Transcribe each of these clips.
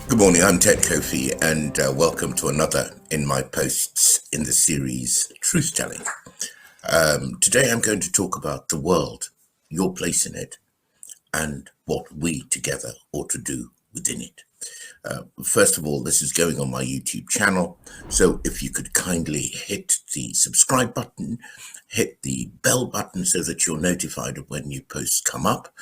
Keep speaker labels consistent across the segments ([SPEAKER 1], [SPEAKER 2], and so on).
[SPEAKER 1] Good morning, I'm Ted Kofi, and welcome to another in my posts in the series Truth Telling. Today I'm going to talk about the world, your place in it, and what we together ought to do within it. First of all, this is going on my YouTube channel, so if you could kindly hit the subscribe button, hit the bell button so that you're notified of when new posts come up.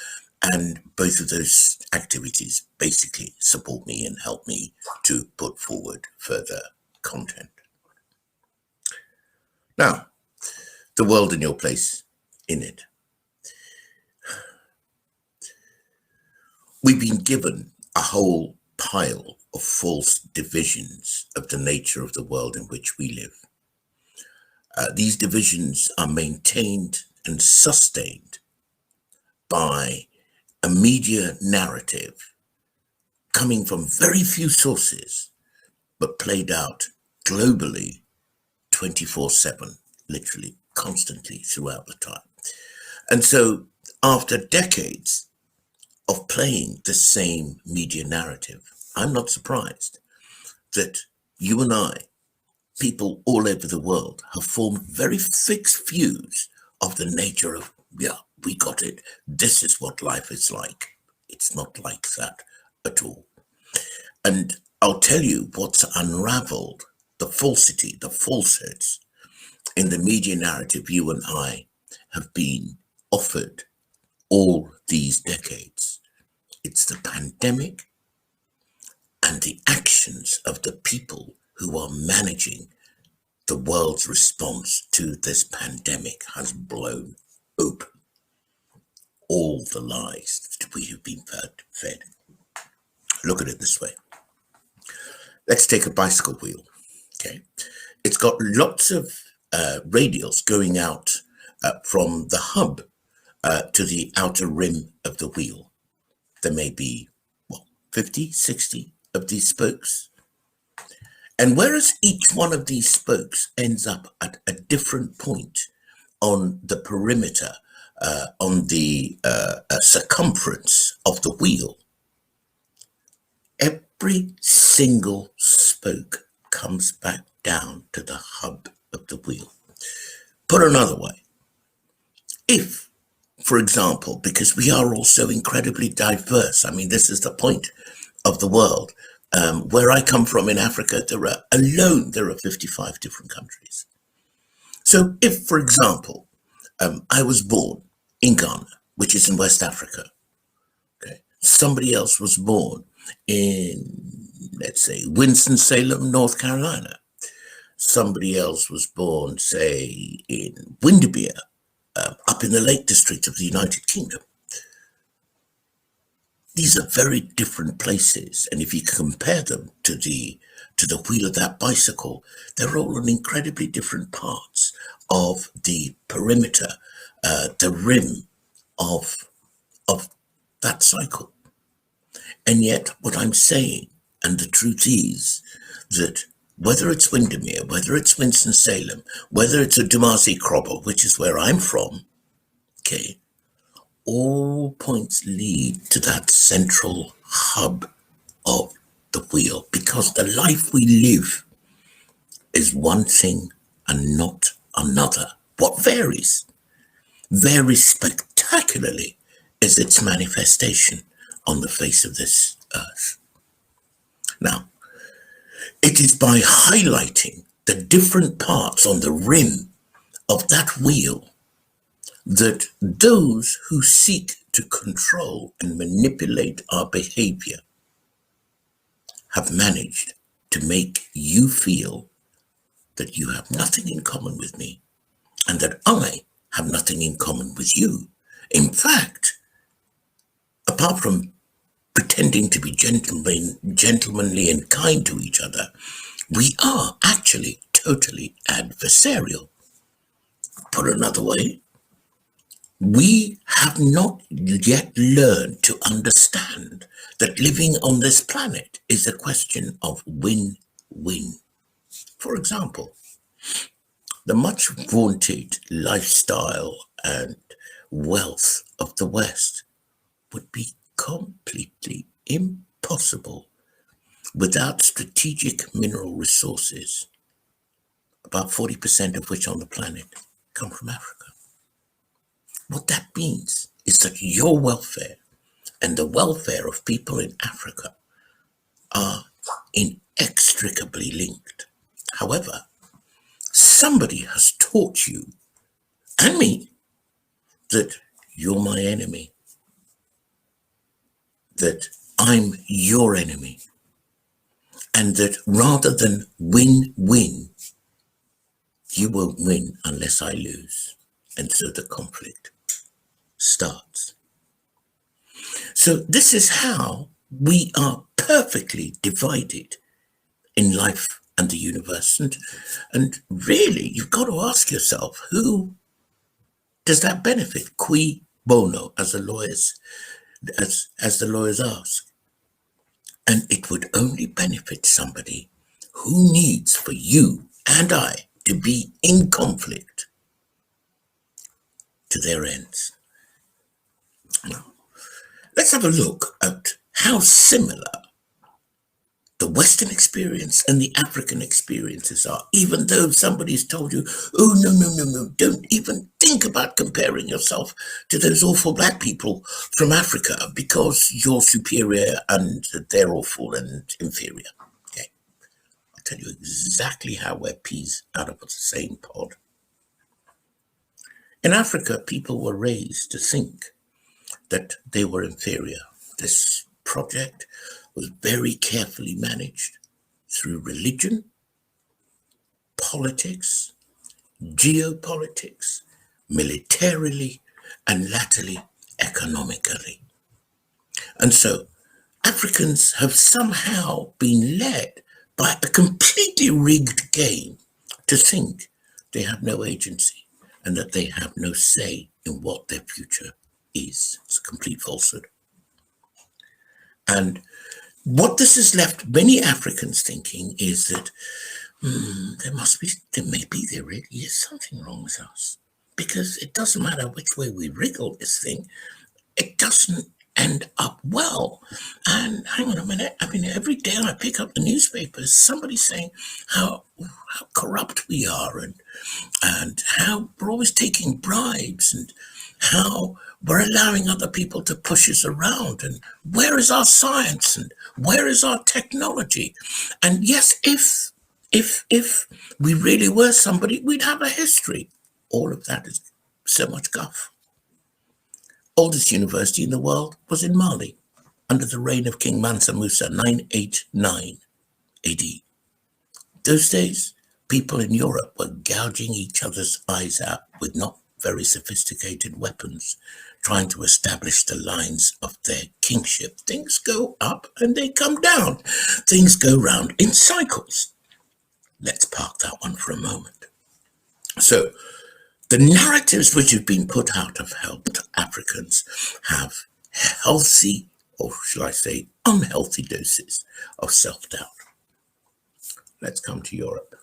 [SPEAKER 1] And both of those activities basically support me and help me to put forward further content. Now, the world and your place in it. We've been given a whole pile of false divisions of the nature of the world in which we live. These divisions are maintained and sustained by a media narrative coming from very few sources, but played out globally 24/7, literally constantly throughout the time. And so after decades of playing the same media narrative, I'm not surprised that you and I, people all over the world, have formed very fixed views of the nature of, yeah, we got it. This is what life is like. It's not like that at all. And I'll tell you what's unraveled the falsity, the falsehoods in the media narrative you and I have been offered all these decades. It's the pandemic and the actions of the people who are managing the world's response to this pandemic has blown open all the lies that we have been fed. Look at it this way. Let's take a bicycle wheel. Okay, it's got lots of radials going out from the hub to the outer rim of the wheel. There may be 50, 60 of these spokes. And whereas each one of these spokes ends up at a different point on the perimeter, on the circumference of the wheel, every single spoke comes back down to the hub of the wheel. Put another way, if, for example, because we are all so incredibly diverse, I mean, this is the point of the world. Where I come from in Africa, there are 55 different countries. So if, for example, I was born in Ghana, which is in West Africa, okay, somebody else was born in, let's say, Winston-Salem, North Carolina. Somebody else was born, say, in Windermere, up in the Lake District of the United Kingdom. These are very different places, and if you compare them to the wheel of that bicycle, they're all on incredibly different parts of the perimeter, the rim of that cycle. And yet, what I'm saying, and the truth is, that whether it's Windermere, whether it's Winston-Salem, whether it's a Dumasi Crobber, which is where I'm from, okay, all points lead to that central hub of the wheel, because the life we live is one thing and not another. What varies spectacularly is its manifestation on the face of this earth. Now, it is by highlighting the different parts on the rim of that wheel that those who seek to control and manipulate our behavior have managed to make you feel that you have nothing in common with me and that I have nothing in common with you. In fact, apart from pretending to be gentlemanly and kind to each other, we are actually totally adversarial. Put another way, we have not yet learned to understand that living on this planet is a question of win-win. For example, the much vaunted lifestyle and wealth of the West would be completely impossible without strategic mineral resources, about 40% of which on the planet come from Africa. What that means is that your welfare and the welfare of people in Africa are inextricably linked. However, somebody has taught you and me that you're my enemy, that I'm your enemy, and that rather than win-win, you won't win unless I lose. And so the conflict starts. So this is how we are perfectly divided in life and the universe. And really, you've got to ask yourself, who does that benefit? Cui bono, as the lawyers ask. And it would only benefit somebody who needs for you and I to be in conflict to their ends. Now, let's have a look at how similar the Western experience and the African experiences are, even though somebody's told you, oh, no, don't even think about comparing yourself to those awful black people from Africa because you're superior and they're awful and inferior. Okay, I'll tell you exactly how we're peas out of the same pod. In Africa, people were raised to think that they were inferior. This project was very carefully managed through religion, politics, geopolitics, militarily, and latterly economically. And so Africans have somehow been led by a completely rigged game to think they have no agency and that they have no say in what their future is. It's a complete falsehood. And what this has left many Africans thinking is that there really is something wrong with us. Because it doesn't matter which way we wriggle this thing, it doesn't end up well. And hang on a minute, I mean, every day I pick up the newspapers, somebody's saying how corrupt we are and how we're always taking bribes and how we're allowing other people to push us around, and where is our science and where is our technology? And yes, if we really were somebody, we'd have a history. All of that is so much guff. Oldest university in the world was in Mali under the reign of King Mansa Musa, 989 AD. Those days, people in Europe were gouging each other's eyes out with not very sophisticated weapons, trying to establish the lines of their kingship. Things go up and they come down. Things go round in cycles. Let's park that one for a moment. So, the narratives which have been put out have helped Africans have healthy, or shall I say, unhealthy doses of self-doubt. Let's come to Europe.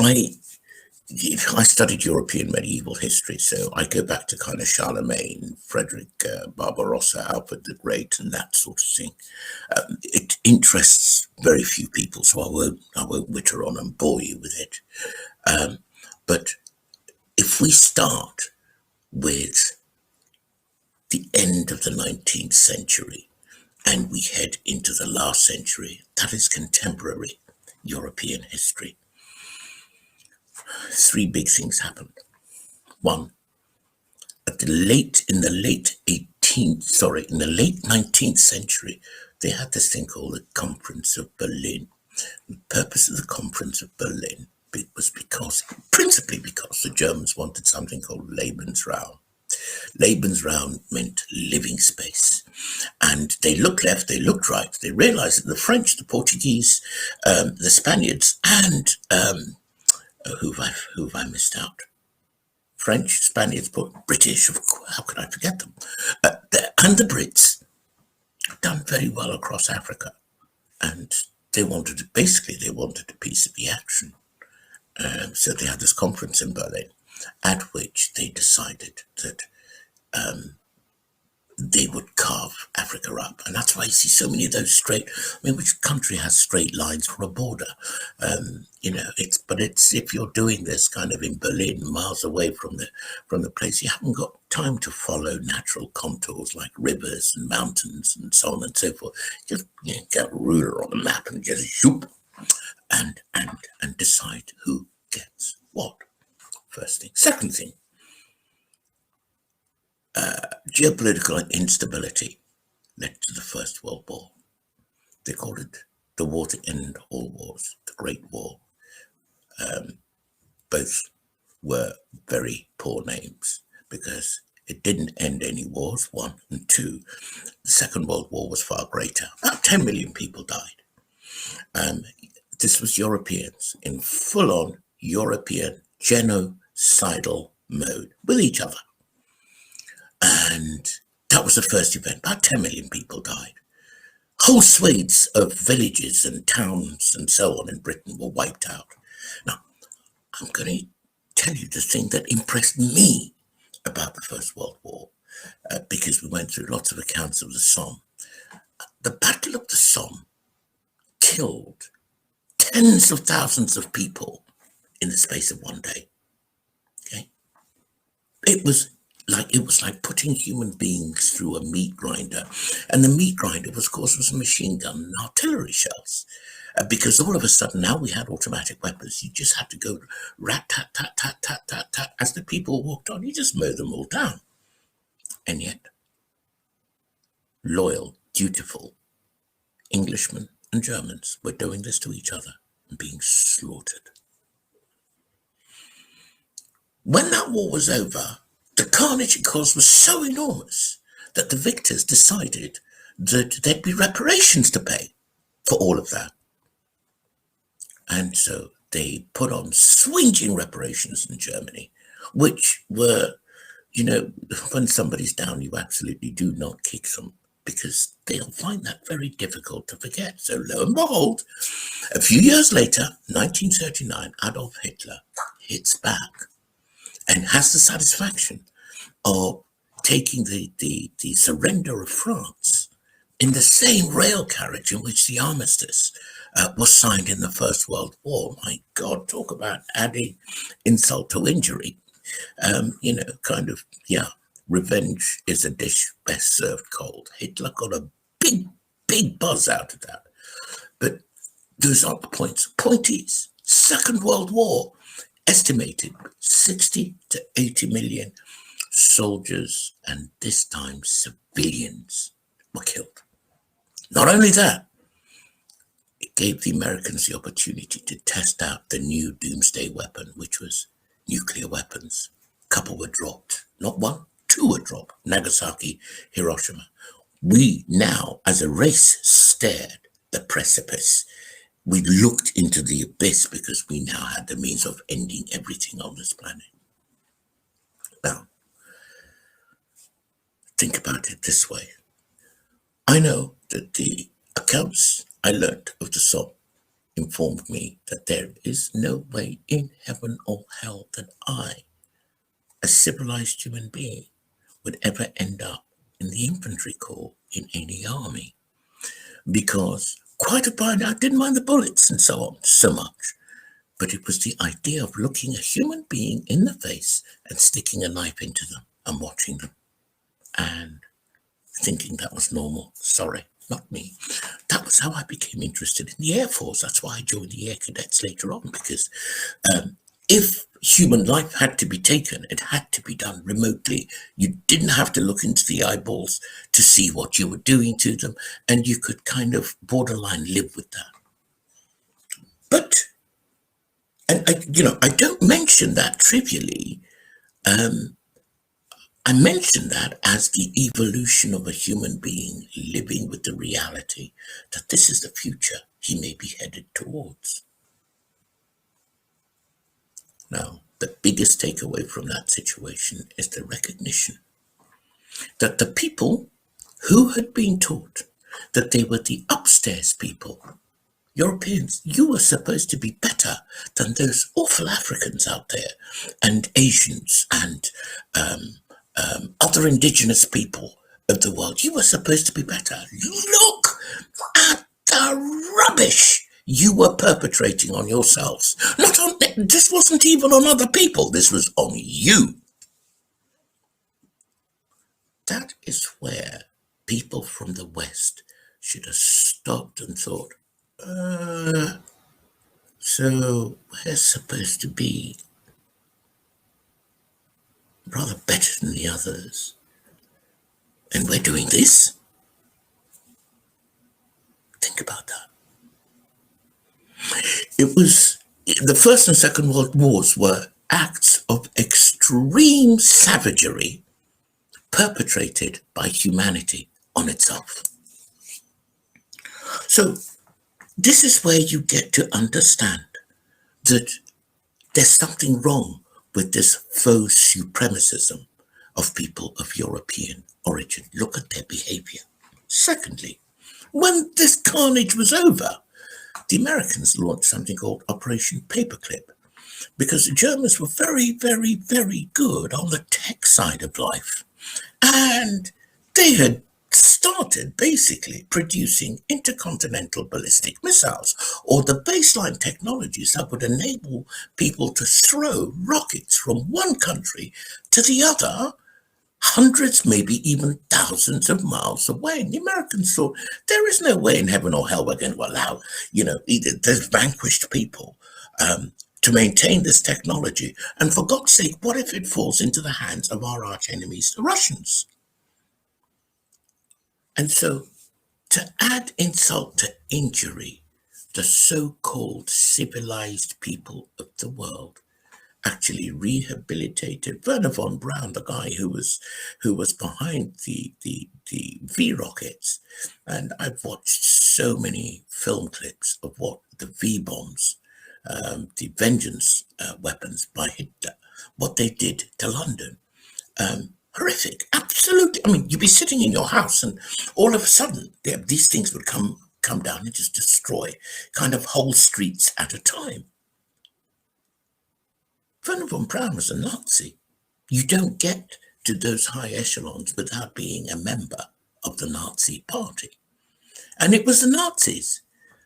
[SPEAKER 1] I studied European medieval history, so I go back to kind of Charlemagne, Frederick Barbarossa, Alfred the Great, and that sort of thing. It interests very few people, so I won't witter on and bore you with it. But if we start with the end of the 19th century and we head into the last century, that is contemporary European history. Three big things happened. One, in the late 19th century, they had this thing called the Conference of Berlin. The purpose of the Conference of Berlin was principally because the Germans wanted something called Lebensraum. Lebensraum meant living space. And they looked left, they looked right, they realized that the French, the Portuguese, the Spaniards, and who have I missed out? French, Spaniards, British, how could I forget them? And the Brits have done very well across Africa. And they wanted a piece of the action. So they had this conference in Berlin, at which they decided that they would carve Africa up. And that's why you see so many of those straight, I mean, which country has straight lines for a border? It's if you're doing this kind of in Berlin, miles away from the place, you haven't got time to follow natural contours like rivers and mountains and so on and so forth. Just get a ruler on the map and just shoop and decide who gets what. First thing. Second thing, geopolitical instability led to the First World War. They called it the war to end all wars, the Great War. Both were very poor names because it didn't end any wars, one, and two, the Second World War was far greater. About 10 million people died. This was Europeans in full-on European genocidal mode with each other. And that was the first event. About 10 million people died. Whole swathes of villages and towns and so on in Britain were wiped out. Now, I'm going to tell you the thing that impressed me about the First World War, because we went through lots of accounts of the Somme. The Battle of the Somme killed tens of thousands of people in the space of one day. Okay, it was like putting human beings through a meat grinder, and the meat grinder, of course, was a machine gun and artillery shells. Because all of a sudden now we had automatic weapons. You just had to go rat tat tat tat tat tat tat as the people walked on. You just mow them all down, and yet loyal, dutiful Englishmen and Germans were doing this to each other and being slaughtered. When that war was over, the carnage it caused was so enormous that the victors decided that there'd be reparations to pay for all of that. And so they put on swinging reparations in Germany, which were, when somebody's down, you absolutely do not kick them because they'll find that very difficult to forget. So lo and behold, a few years later, 1939, Adolf Hitler hits back and has the satisfaction of taking the surrender of France in the same rail carriage in which the armistice was signed in the First World War. My God, talk about adding insult to injury. Revenge is a dish best served cold. Hitler got a big buzz out of that. But those aren't the points. Point is, Second World War, estimated 60 to 80 million soldiers, and this time civilians, were killed. Not only that, it gave the Americans the opportunity to test out the new doomsday weapon, which was nuclear weapons. A couple were dropped. Not one, two were dropped. Nagasaki, Hiroshima. We now, as a race, stared the precipice. We looked into the abyss because we now had the means of ending everything on this planet. Now, think about it this way. I know that the accounts I learnt of the Somme informed me that there is no way in heaven or hell that I, a civilized human being, would ever end up in the infantry corps in any army. Because quite a bit, I didn't mind the bullets and so on so much, but it was the idea of looking a human being in the face and sticking a knife into them and watching them and thinking that was normal. Sorry, not me. That was how I became interested in the Air Force. That's why I joined the Air Cadets later on, because if human life had to be taken, it had to be done remotely. You didn't have to look into the eyeballs to see what you were doing to them, and you could kind of borderline live with that. But, and I don't mention that trivially. I mention that as the evolution of a human being living with the reality that this is the future he may be headed towards. Now, the biggest takeaway from that situation is the recognition that the people who had been taught that they were the upstairs people, Europeans, you were supposed to be better than those awful Africans out there, and Asians, and other indigenous people, of the world. You were supposed to be better. Look at the rubbish you were perpetrating on yourselves. Not on, this wasn't even on other people. This was on you. That is where people from the West should have stopped and thought, so we're supposed to be rather better than the others, and we're doing this? Think about that. It was the First and Second World Wars were acts of extreme savagery perpetrated by humanity on itself. So this is where you get to understand that there's something wrong with this faux supremacism of people of European origin. Look at their behavior. Secondly, when this carnage was over, the Americans launched something called Operation Paperclip, because the Germans were very, very, very good on the tech side of life. And they had started basically producing intercontinental ballistic missiles, or the baseline technologies that would enable people to throw rockets from one country to the other, hundreds, maybe even thousands of miles away. And the Americans thought, there is no way in heaven or hell we're going to allow, those vanquished people to maintain this technology. And for God's sake, what if it falls into the hands of our arch enemies, the Russians? And so, to add insult to injury, the so-called civilized people of the world actually rehabilitated Werner von Braun, the guy who was behind the V rockets. And I've watched so many film clips of what the V bombs, the vengeance weapons by Hitler, what they did to London. Horrific, absolutely. I mean, you'd be sitting in your house and all of a sudden these things would come down and just destroy kind of whole streets at a time. Werner von Braun was a Nazi. You don't get to those high echelons without being a member of the Nazi party. And it was the Nazis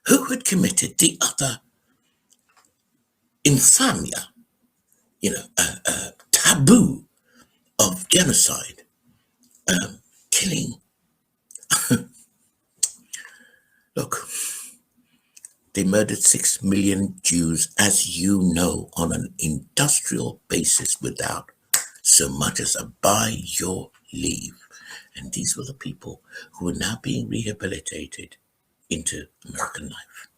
[SPEAKER 1] who had committed the other infamia, taboo of genocide, killing. Look, they murdered 6 million Jews, as you know, on an industrial basis without so much as a by your leave. And these were the people who are now being rehabilitated into American life.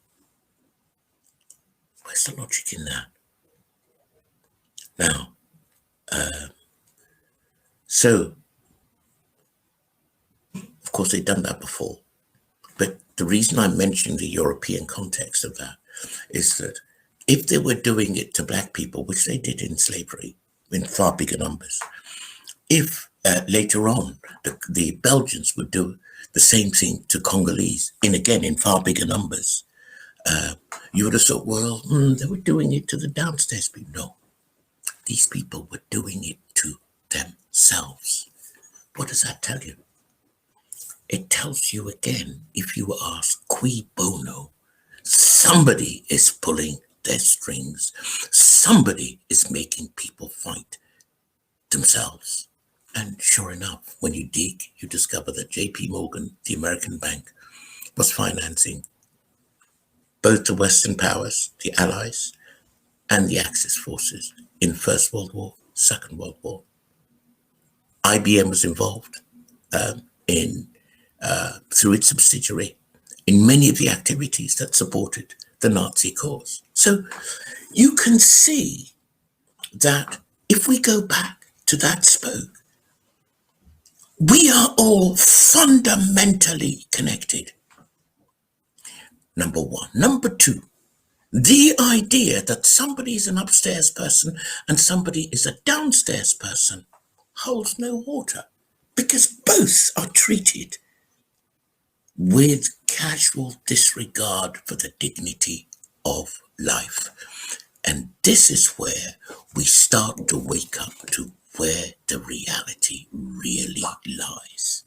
[SPEAKER 1] Where's the logic in that? Now, so, of course, they've done that before. But the reason I'm mentioning the European context of that is that if they were doing it to black people, which they did in slavery in far bigger numbers, if later on the Belgians would do the same thing to Congolese, in far bigger numbers, you would have thought, well, they were doing it to the downstairs people. No, these people were doing it to themselves. What does that tell you? It tells you again, if you ask cui bono, somebody is pulling their strings. Somebody is making people fight themselves. And sure enough, when you dig, you discover that JP Morgan, the American bank, was financing both the Western powers, the Allies, and the Axis forces in First World War, Second World War. IBM was involved through its subsidiary in many of the activities that supported the Nazi cause. So you can see that if we go back to that spoke, we are all fundamentally connected. Number one. Number two, the idea that somebody is an upstairs person and somebody is a downstairs person holds no water, because both are treated with casual disregard for the dignity of life. And this is where we start to wake up to where the reality really lies.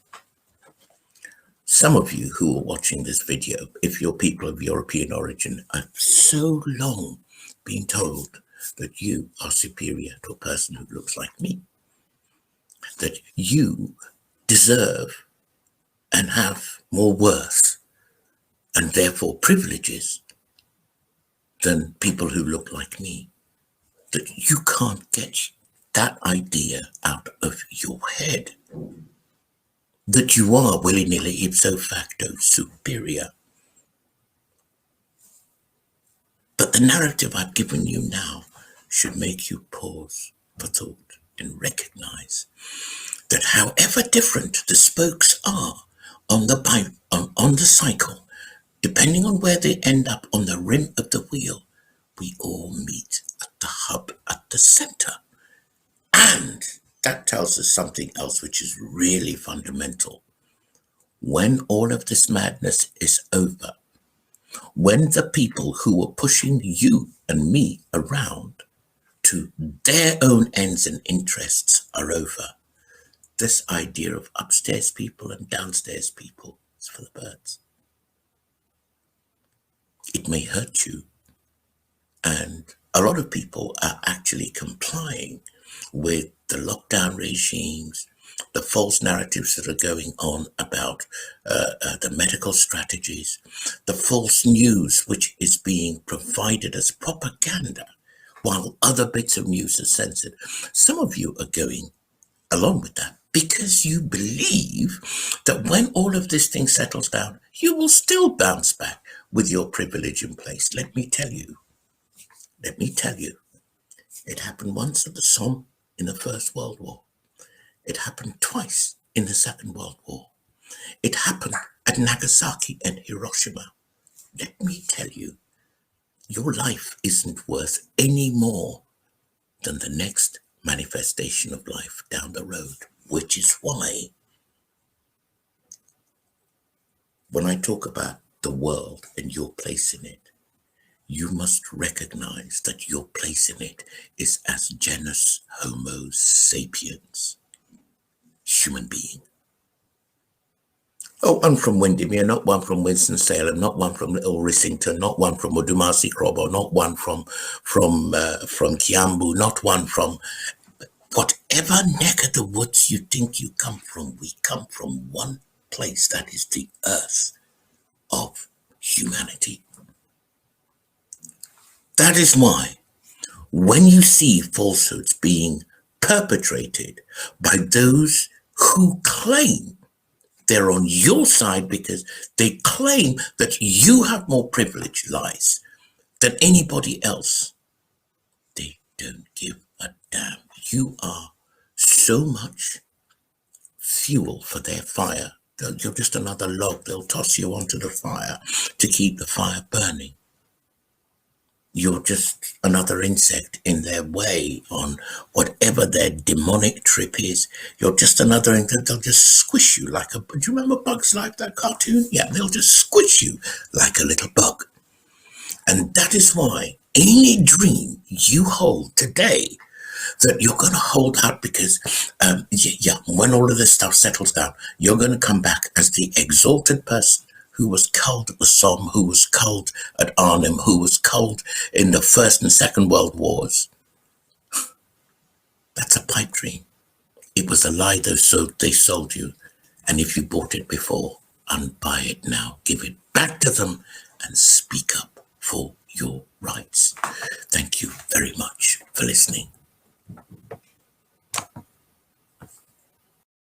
[SPEAKER 1] Some of you who are watching this video, if you're people of European origin, have so long been told that you are superior to a person who looks like me, that you deserve and have more worth and therefore privileges than people who look like me, that you can't get that idea out of your head, that you are willy-nilly ipso facto superior. But the narrative I've given you now should make you pause for thought and recognize that however different the spokes are on the cycle, depending on where they end up on the rim of the wheel, we all meet at the hub, at the center. And that tells us something else which is really fundamental. When all of this madness is over, when the people who are pushing you and me around to their own ends and interests are over, this idea of upstairs people and downstairs people is for the birds. It may hurt you, and a lot of people are actually complying with the lockdown regimes, the false narratives that are going on about the medical strategies, the false news which is being provided as propaganda, while other bits of news are censored. Some of you are going along with that because you believe that when all of this thing settles down, you will still bounce back with your privilege in place. Let me tell you, it happened once at the Somme in the First World War. It happened twice in the Second World War. It happened at Nagasaki and Hiroshima. Let me tell you, your life isn't worth any more than the next manifestation of life down the road, which is why when I talk about the world and your place in it, you must recognize that your place in it is as genus Homo sapiens, human being. Oh, one from Windermere, not one from Winston-Salem, not one from Little Rissington, not one from Odumasi Krobo, not one from Kiambu, not one from whatever neck of the woods you think you come from. We come from one place, that is the earth of humanity. That is why when you see falsehoods being perpetrated by those who claim they're on your side because they claim that you have more privilege lies than anybody else, they don't give a damn. You are so much fuel for their fire. You're just another log. They'll toss you onto the fire to keep the fire burning. You're just another insect in their way on whatever their demonic trip is. You're just another insect. They'll just squish you like a... Do you remember Bugs Life, that cartoon? Yeah, they'll just squish you like a little bug. And that is why any dream you hold today that you're going to hold out because, when all of this stuff settles down, you're going to come back as the exalted person who was culled at the Somme, who was culled at Arnhem, who was culled in the First and Second World Wars. That's a pipe dream. It was a lie they sold you. And if you bought it before, unbuy it now. Give it back to them and speak up for your rights. Thank you very much for listening.